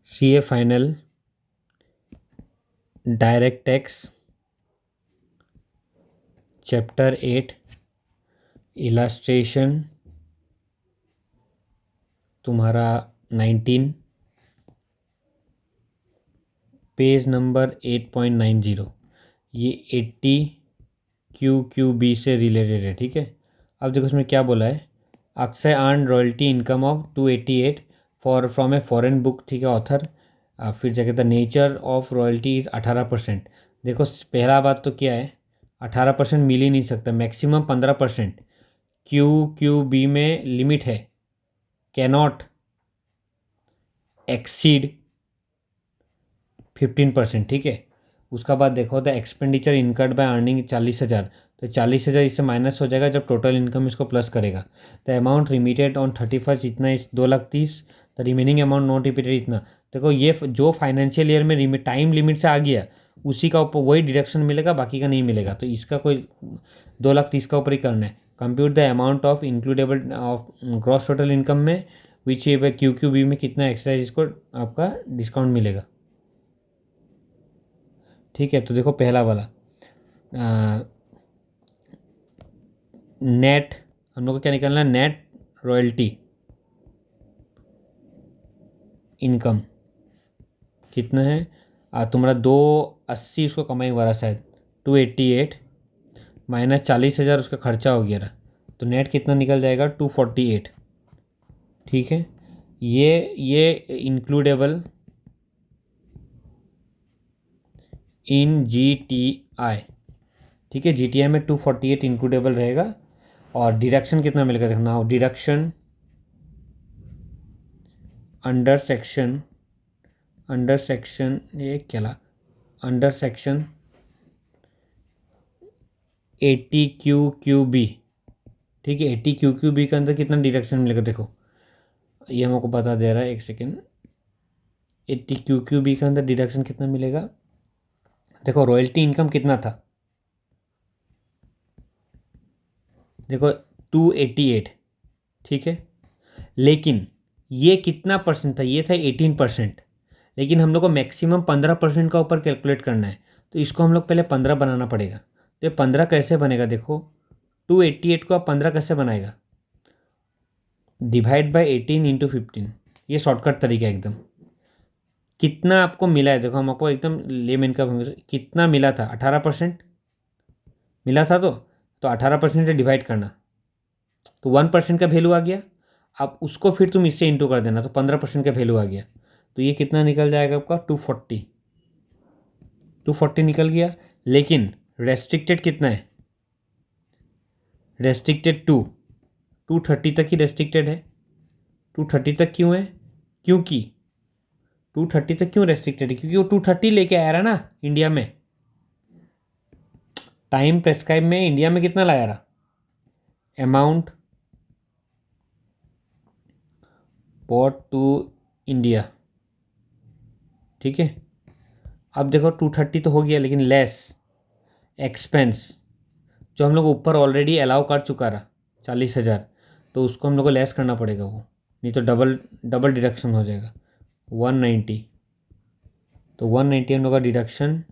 CA final, direct tax, chapter 8, illustration तुम्हारा 19, page number 8.90। ये 80 QQB से रिलेटेड है, ठीक है। अब देखो इसमें क्या बोला है। Akshay earn royalty income of 288 for from a foreign book, ठीक है, ऑथर। फिर क्या कहता है, नेचर ऑफ रॉयल्टी इज़ 18%। देखो पहला बात तो क्या है, 18% मिल ही नहीं सकता, मैक्सिमम 15%। QQB में लिमिट है, कैनॉट एक्सीड 15%, ठीक है। उसका बाद देखो the expenditure incurred by earning 40,000, तो 40,000 इससे माइनस हो जाएगा जब टोटल इनकम इसको प्लस करेगा। द अमाउंट रिमिटेड ऑन 31 इतना इस 2,30,000, the remaining amount not repeated इतना। देखो ये जो फाइनेंशियल ईयर में टाइम लिमिट से आ गया उसी का ऊपर वही डिडक्शन मिलेगा, बाकी का नहीं मिलेगा, तो इसका कोई 2,30,000 का ऊपर ही करना है। Compute the amount of includable of gross total income में विच QQB में कितना एक्स्ट्रा इसको आपका डिस्काउंट मिलेगा, ठीक है। तो देखो पहला वाला नेट, हम लोग को क्या निकालना है, नेट रॉयल्टी इनकम कितना है। तुम्हारा 280 उसको कमाई हुआ रहा शायद, 288 माइनस 40,000 उसका खर्चा हो गया रहा, तो नेट कितना निकल जाएगा, 248, ठीक है। ये इंक्लूडेबल इन GTI, ठीक है। GTI में 248 इंक्लूडेबल रहेगा। और डिडक्शन कितना मिलेगा देखना, डिडक्शन अंडर सेक्शन ये क्या, अंडर सेक्शन 80 QQB, ठीक है। 80 QQB के अंदर कितना डिडक्शन मिलेगा देखो, ये हमको बता दे रहा है, एक सेकेंड। 80 QQB के अंदर डिडक्शन कितना मिलेगा, देखो रॉयल्टी इनकम कितना था, देखो 288, ठीक है। लेकिन ये कितना परसेंट था, ये था 18%। लेकिन हम लोग को मैक्सिमम 15% का ऊपर कैलकुलेट करना है, तो इसको हम लोग पहले 15 बनाना पड़ेगा। तो ये 15 कैसे बनेगा देखो, 288 को आप 15 कैसे बनाएगा, डिवाइड बाई 18 इंटू 15, ये शॉर्टकट तरीका है एकदम। कितना आपको मिला है देखो, हम आपको एकदम लेमैन का कितना मिला था, 18% मिला था, तो 18% से डिवाइड करना, तो 1% का वैल्यू आ गया। अब उसको फिर तुम इससे इंटू कर देना, तो 15% का वैल्यू आ गया। तो ये कितना निकल जाएगा आपका, 240 निकल गया। लेकिन रेस्ट्रिक्टेड कितना है, रेस्ट्रिक्टेड 230 तक ही रेस्ट्रिक्टेड है। 230 तक क्यों है, क्योंकि 230 तक क्यों रेस्ट्रिक्टेड है, क्योंकि वो 230 लेके आया रहा ना इंडिया में, टाइम प्रेस्क्राइब में इंडिया में कितना लाया रहा, अमाउंट पोर्ट टू इंडिया, ठीक है। अब देखो 230 तो हो गया, लेकिन लेस एक्सपेंस जो हम लोग ऊपर ऑलरेडी अलाउ कर चुका रहा 40,000, तो उसको हम लोग को लेस करना पड़ेगा वो, नहीं तो डबल डिडक्शन हो जाएगा। 190, तो 190 हम लोग का डिडक्शन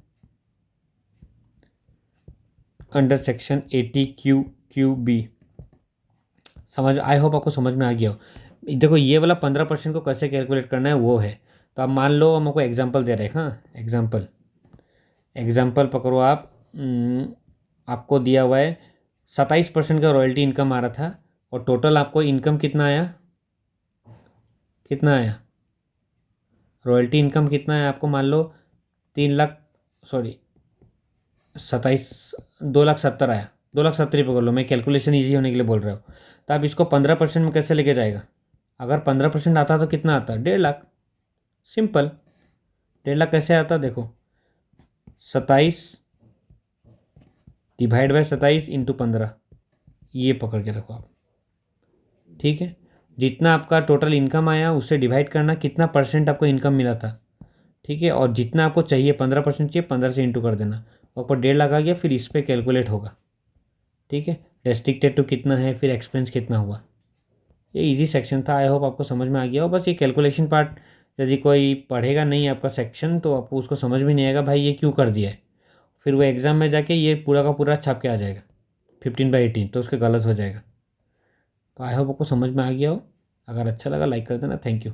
अंडर सेक्शन 80 QQB। समझ, आई होप आपको समझ में आ गया हो। देखो ये वाला 15% को कैसे कैलकुलेट करना है वो है। तो आप मान लो हमको एग्जांपल दे रहे हैं, हाँ एग्जांपल पकड़ो आप। आपको दिया हुआ है 27% का रॉयल्टी इनकम आ रहा था, और टोटल आपको इनकम कितना आया, रॉयल्टी इनकम कितना है आपको, मान लो 3 लाख, सॉरी 2,70,000 आया, 2,70,000 ही पकड़ लो, मैं कैलकुलेशन ईजी होने के लिए बोल रहा हूँ। तो आप इसको 15% में कैसे लेके जाएगा, अगर 15% आता तो कितना आता, 1.5 लाख, सिंपल। 1.5 लाख कैसे आता देखो, 27 डिवाइड बाई 27 इंटू 15, ये पकड़ के रखो आप, ठीक है। जितना आपका टोटल इनकम आया उससे डिवाइड करना कितना परसेंट आपको इनकम मिला था, ठीक है। और जितना आपको चाहिए 15% चाहिए, 15 से इंटू कर देना, ऊपर 1.5 लाख आ गया, फिर इस पर कैलकुलेट होगा, ठीक है। रेस्ट्रिक्टेड टू कितना है, फिर एक्सपेंस कितना हुआ। ये इजी सेक्शन था, आई होप आपको समझ में आ गया हो। बस ये कैलकुलेशन पार्ट यदि कोई पढ़ेगा नहीं आपका सेक्शन तो आपको उसको समझ भी नहीं आएगा भाई ये क्यों कर दिया है, फिर वो एग्ज़ाम में जाके ये पूरा का पूरा छाप के आ जाएगा 15/18, तो उसके गलत हो जाएगा। तो आई होप आपको समझ में आ गया हो। अगर अच्छा लगा लाइक कर देना। Thank you.